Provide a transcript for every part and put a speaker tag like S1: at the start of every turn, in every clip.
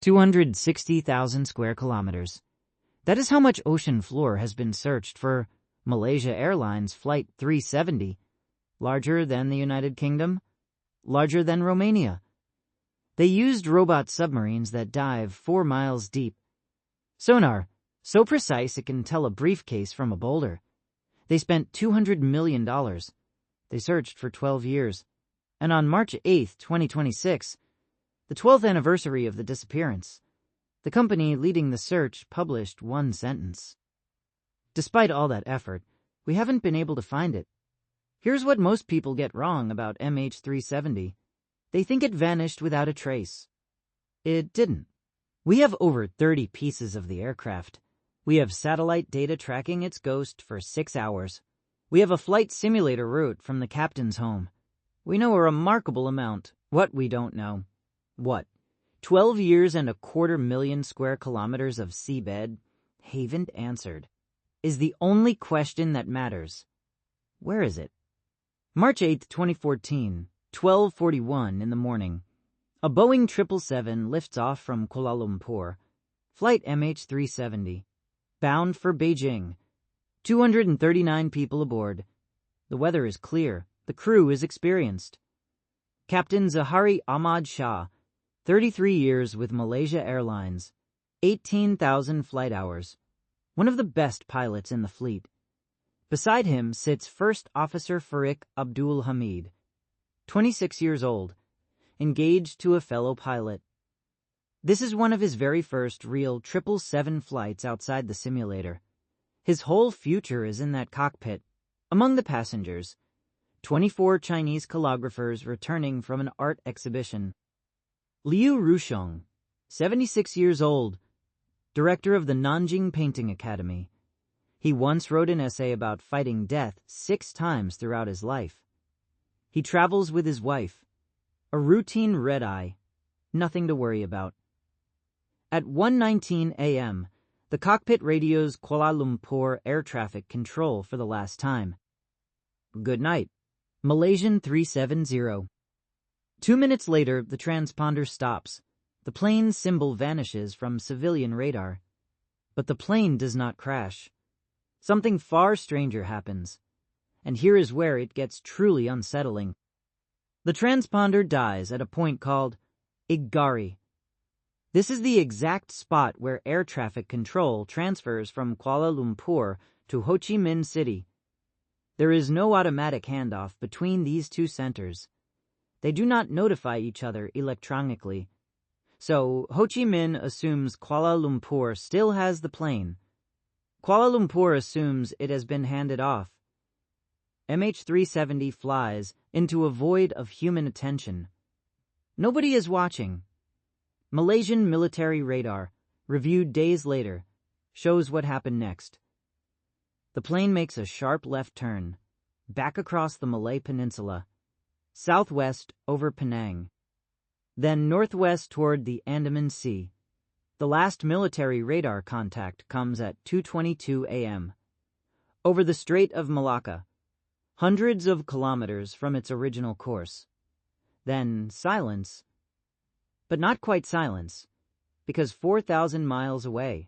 S1: 260,000 square kilometers. That is how much ocean floor has been searched for Malaysia Airlines Flight 370. Larger than the United Kingdom, larger than Romania. They used robot submarines that dive 4 miles deep. Sonar, so precise it can tell a briefcase from a boulder. They spent $200 million. They searched for 12 years. And on March 8, 2026, the 12th anniversary of the disappearance, the company leading the search published one sentence. Despite all that effort, we haven't been able to find it. Here's what most people get wrong about MH370. They think it vanished without a trace. It didn't. We have over 30 pieces of the aircraft. We have satellite data tracking its ghost for 6 hours. We have a flight simulator route from the captain's home. We know a remarkable amount. What we don't know. What? 12 years and 250,000 square kilometers of seabed, haven't answered, is the only question that matters. Where is it? March 8, 2014, 12:41 in the morning. A Boeing 777 lifts off from Kuala Lumpur, flight MH370, bound for Beijing. 239 people aboard. The weather is clear. The crew is experienced. Captain Zahari Ahmad Shah, 33 years with Malaysia Airlines, 18,000 flight hours, one of the best pilots in the fleet. Beside him sits First Officer Farik Abdul Hamid, 26 years old, engaged to a fellow pilot. This is one of his very first real 777 flights outside the simulator. His whole future is in that cockpit. Among the passengers, 24 Chinese calligraphers returning from an art exhibition. Liu Rusheng, 76 years old, director of the Nanjing Painting Academy. He once wrote an essay about fighting death 6 times throughout his life. He travels with his wife. A routine red-eye. Nothing to worry about. At 1:19 a.m., the cockpit radios Kuala Lumpur air traffic control for the last time. Good night. Malaysian 370. 2 minutes later, the transponder stops. The plane's symbol vanishes from civilian radar. But the plane does not crash. Something far stranger happens. And here is where it gets truly unsettling. The transponder dies at a point called IGARI. This is the exact spot where air traffic control transfers from Kuala Lumpur to Ho Chi Minh City. There is no automatic handoff between these two centers. They do not notify each other electronically. So Ho Chi Minh assumes Kuala Lumpur still has the plane. Kuala Lumpur assumes it has been handed off. MH370 flies into a void of human attention. Nobody is watching. Malaysian military radar, reviewed days later, shows what happened next. The plane makes a sharp left turn, back across the Malay Peninsula, southwest over Penang, then northwest toward the Andaman Sea. The last military radar contact comes at 2:22 a.m. over the Strait of Malacca, hundreds of kilometers from its original course. Then silence, but not quite silence, because 4,000 miles away,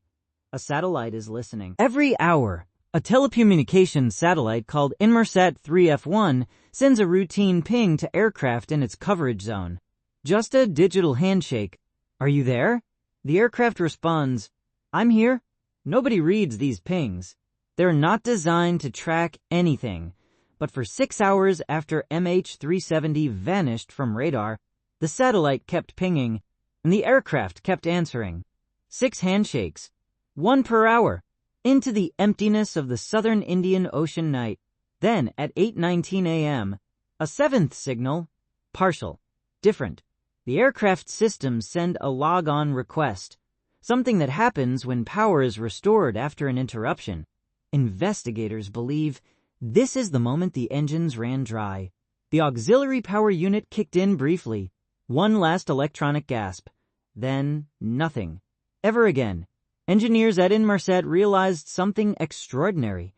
S1: a satellite is listening. Every hour, a telecommunications satellite called Inmarsat 3F1 sends a routine ping to aircraft in its coverage zone. Just a digital handshake. Are you there? The aircraft responds, I'm here. Nobody reads these pings. They're not designed to track anything. But for 6 hours after MH370 vanished from radar, the satellite kept pinging, and the aircraft kept answering. 6 handshakes, 1 per hour, into the emptiness of the southern Indian Ocean night. Then, at 8:19 a.m., a 7th signal, partial, different. The aircraft systems send a log-on request, something that happens when power is restored after an interruption. Investigators believe this is the moment the engines ran dry. The auxiliary power unit kicked in briefly. One last electronic gasp. Then nothing. Ever again. Engineers at Inmarsat realized something extraordinary.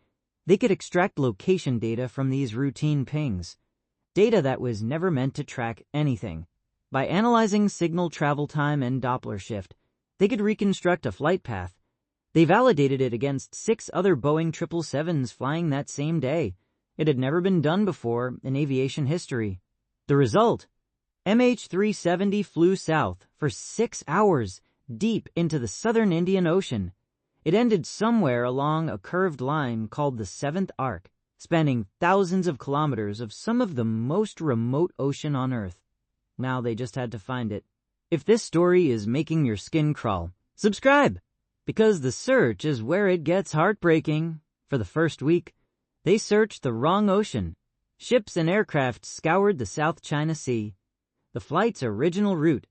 S1: They could extract location data from these routine pings. Data that was never meant to track anything. By analyzing signal travel time and Doppler shift, They could reconstruct a flight path. They validated it against 6 other Boeing 777s flying that same day. It had never been done before in aviation history. The result? MH370 flew south for 6 hours, deep into the southern Indian Ocean. It ended somewhere along a curved line called the 7th Arc, spanning thousands of kilometers of some of the most remote ocean on Earth. Now they just had to find it. If this story is making your skin crawl, subscribe, because the search is where it gets heartbreaking. For the first week, they searched the wrong ocean. Ships and aircraft scoured the South China Sea. The flight's original route,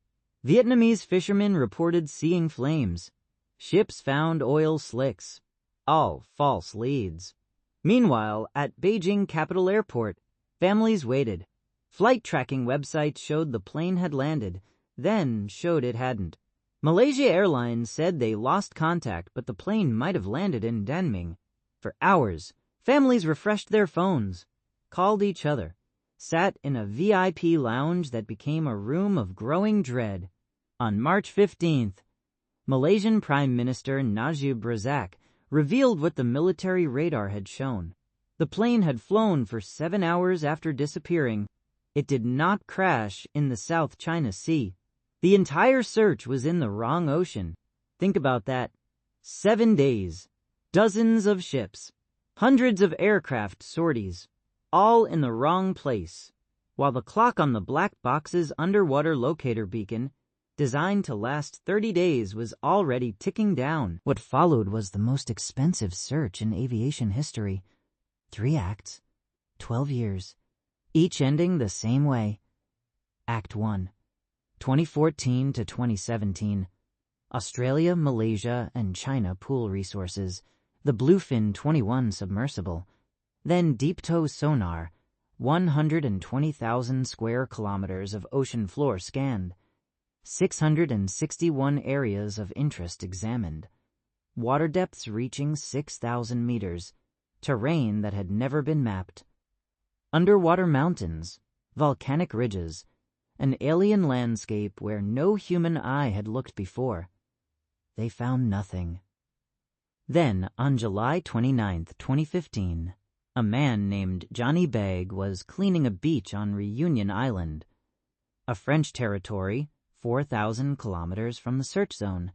S1: Vietnamese fishermen reported seeing flames. Ships found oil slicks. All false leads. Meanwhile, at Beijing Capital Airport, families waited. Flight tracking websites showed the plane had landed, then showed it hadn't. Malaysia Airlines said they lost contact, but the plane might have landed in Danming. For hours, families refreshed their phones, called each other, sat in a VIP lounge that became a room of growing dread. On March 15th, Malaysian Prime Minister Najib Razak revealed what the military radar had shown. The plane had flown for 7 hours after disappearing. It did not crash in the South China Sea. The entire search was in the wrong ocean. Think about that. 7 days, dozens of ships, hundreds of aircraft sorties, all in the wrong place, while the clock on the black box's underwater locator beacon, designed to last 30 days, was already ticking down. What followed was the most expensive search in aviation history. 3 acts, 12 years, each ending the same way. Act 1, 2014 to 2017. Australia, Malaysia, and China pool resources. The Bluefin 21 submersible. Then deep tow sonar. 120,000 square kilometers of ocean floor scanned. 661 areas of interest examined. Water depths reaching 6,000 meters. Terrain that had never been mapped. Underwater mountains, volcanic ridges, an alien landscape where no human eye had looked before. They found nothing. Then, on July 29, 2015, a man named Johnny Begg was cleaning a beach on Reunion Island, a French territory 4,000 kilometers from the search zone.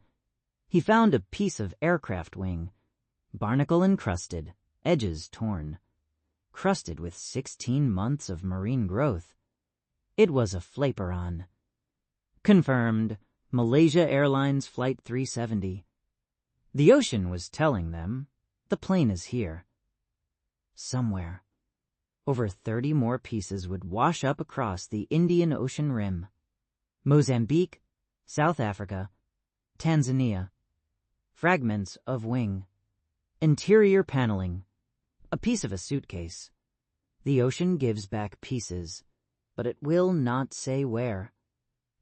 S1: He found a piece of aircraft wing, barnacle-encrusted, edges torn, crusted with 16 months of marine growth. It was a flaperon. Confirmed, Malaysia Airlines Flight 370. The ocean was telling them, the plane is here. Somewhere. Over 30 more pieces would wash up across the Indian Ocean rim. Mozambique, South Africa, Tanzania. Fragments of wing. Interior paneling. A piece of a suitcase. The ocean gives back pieces, but it will not say where.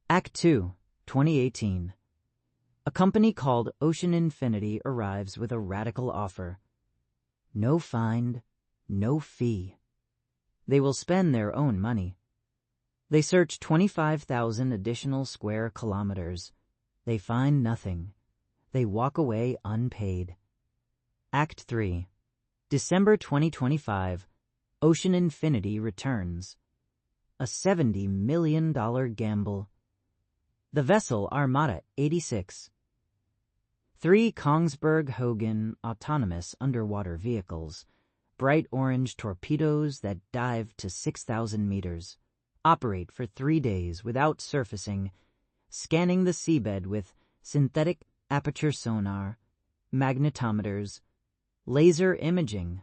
S1: Act 2, 2018. A company called Ocean Infinity arrives with a radical offer. No find, no fee. They will spend their own money. They search 25,000 additional square kilometers. They find nothing. They walk away unpaid. Act 3. December 2025. Ocean Infinity returns. A $70 million gamble. The vessel Armada 86. 3 Kongsberg-Hogan autonomous underwater vehicles. Bright orange torpedoes that dive to 6,000 meters. Operate for 3 days without surfacing, scanning the seabed with synthetic aperture sonar, magnetometers, laser imaging.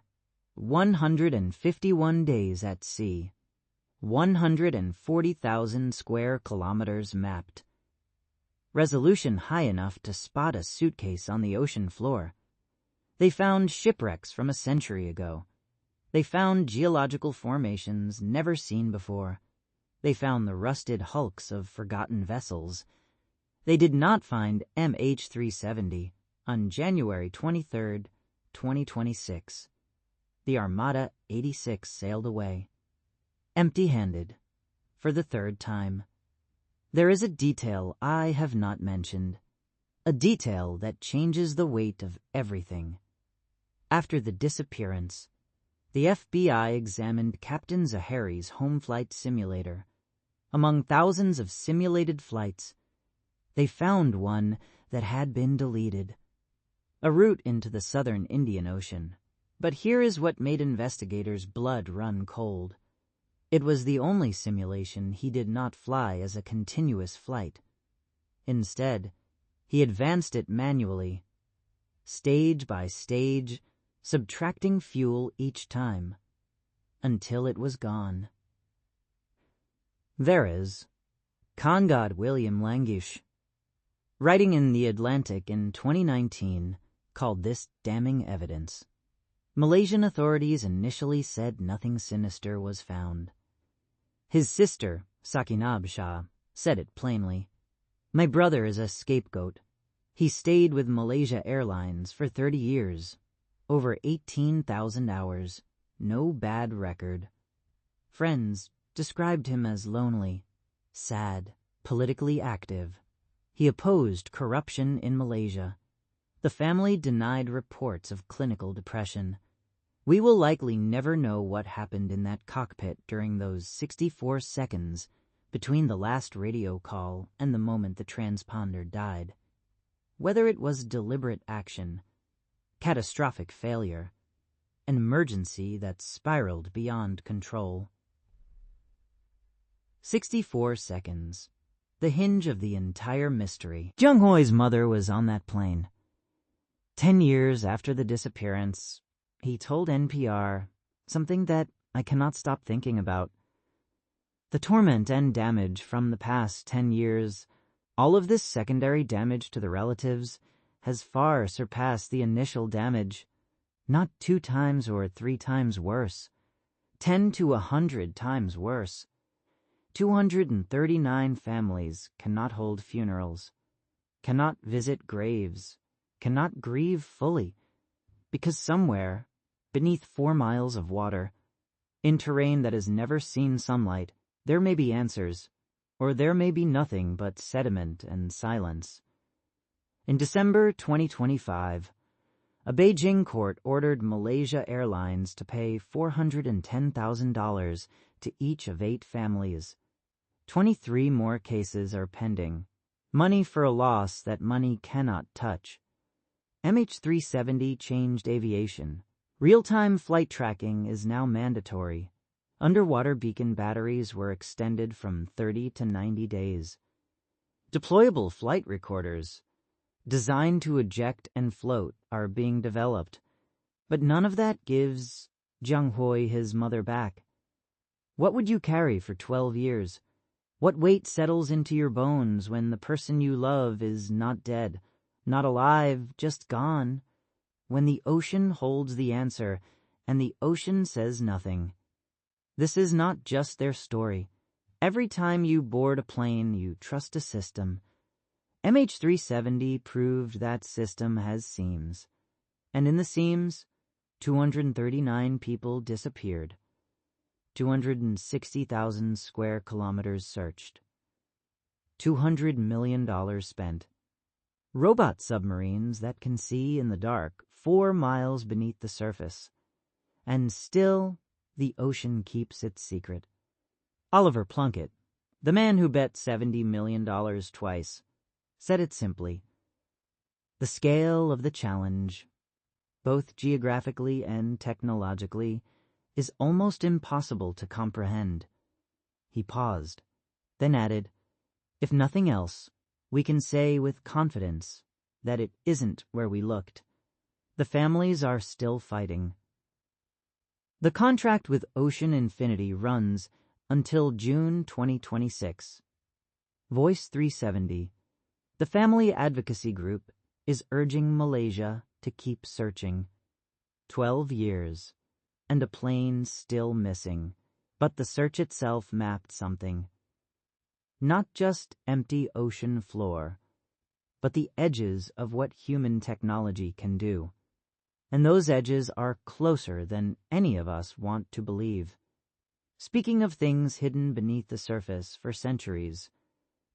S1: 151 days at sea. 140,000 square kilometers mapped. Resolution high enough to spot a suitcase on the ocean floor. They found shipwrecks from a century ago. They found geological formations never seen before. They found the rusted hulks of forgotten vessels. They did not find MH370 on January 23, 2026. The Armada 86 sailed away, empty-handed, for the 3rd time. There is a detail I have not mentioned, a detail that changes the weight of everything. After the disappearance, the FBI examined Captain Zahari's home flight simulator. Among thousands of simulated flights, they found one that had been deleted. A route into the southern Indian Ocean. But here is what made investigators' blood run cold. It was the only simulation he did not fly as a continuous flight. Instead, he advanced it manually, stage by stage, subtracting fuel each time, until it was gone. There is Conrad William Langish, writing in The Atlantic in 2019, called this damning evidence. Malaysian authorities initially said nothing sinister was found. His sister, Sakinab Shah, said it plainly. My brother is a scapegoat. He stayed with Malaysia Airlines for 30 years, over 18,000 hours, no bad record. Friends described him as lonely, sad, politically active. He opposed corruption in Malaysia. The family denied reports of clinical depression. We will likely never know what happened in that cockpit during those 64 seconds between the last radio call and the moment the transponder died. Whether it was deliberate action, catastrophic failure, an emergency that spiraled beyond control. 64 seconds, the hinge of the entire mystery. Jung Hoi's mother was on that plane. 10 years after the disappearance, he told NPR something that I cannot stop thinking about. The torment and damage from the past 10 years, all of this secondary damage to the relatives, has far surpassed the initial damage. Not 2 times or 3 times worse. 10 to 100 times worse. 239 families cannot hold funerals, cannot visit graves, cannot grieve fully, because somewhere, beneath 4 miles of water, in terrain that has never seen sunlight, there may be answers, or there may be nothing but sediment and silence. In December 2025, a Beijing court ordered Malaysia Airlines to pay $410,000 to each of 8 families. 23 more cases are pending. Money for a loss that money cannot touch. MH370 changed aviation. Real-time flight tracking is now mandatory. Underwater beacon batteries were extended from 30 to 90 days. Deployable flight recorders, designed to eject and float, are being developed. But none of that gives Jung Hoi his mother back. What would you carry for 12 years? What weight settles into your bones when the person you love is not dead, not alive, just gone? When the ocean holds the answer, and the ocean says nothing. This is not just their story. Every time you board a plane, you trust a system. MH370 proved that system has seams. And in the seams, 239 people disappeared. 260,000 square kilometers searched. $200 million spent. Robot submarines that can see in the dark 4 miles beneath the surface. And still, the ocean keeps its secret. Oliver Plunkett, the man who bet $70 million twice, said it simply. The scale of the challenge, both geographically and technologically, is almost impossible to comprehend. He paused, then added, if nothing else, we can say with confidence that it isn't where we looked. The families are still fighting. The contract with Ocean Infinity runs until June 2026. Voice 370, the family advocacy group, is urging Malaysia to keep searching. 12 years, and a plane still missing, but the search itself mapped something. Not just empty ocean floor, but the edges of what human technology can do. And those edges are closer than any of us want to believe. Speaking of things hidden beneath the surface for centuries,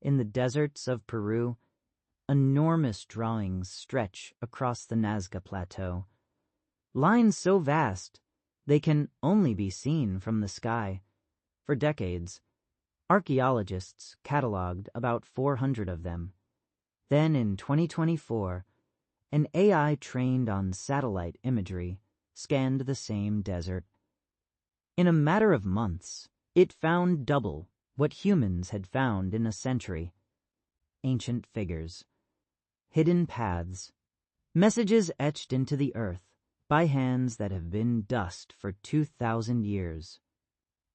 S1: in the deserts of Peru, Enormous drawings stretch across the Nazca Plateau. Lines so vast they can only be seen from the sky. For decades, archaeologists cataloged about 400 of them. Then in 2024, an AI trained on satellite imagery scanned the same desert. In a matter of months, it found double what humans had found in a century. Ancient figures, hidden paths, messages etched into the earth by hands that have been dust for 2,000 years.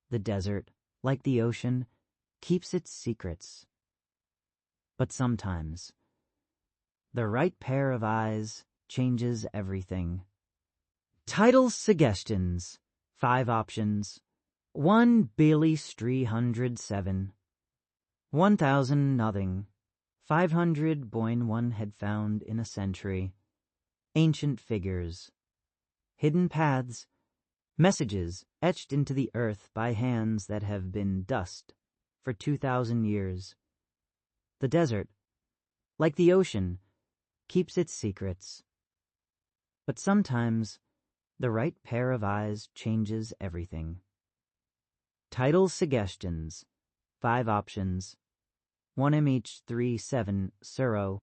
S1: The desert, like the ocean, keeps its secrets. But sometimes, the right pair of eyes changes everything. Title suggestions. 5 options. 1 Bailey 307. 1,000 nothing. 500 Boyne one had found in a century. Ancient figures. Hidden paths. Messages etched into the earth by hands that have been dust for 2,000 years. The desert, like the ocean, keeps its secrets. But sometimes, the right pair of eyes changes everything. Title suggestions. 5 options. 1 MH370.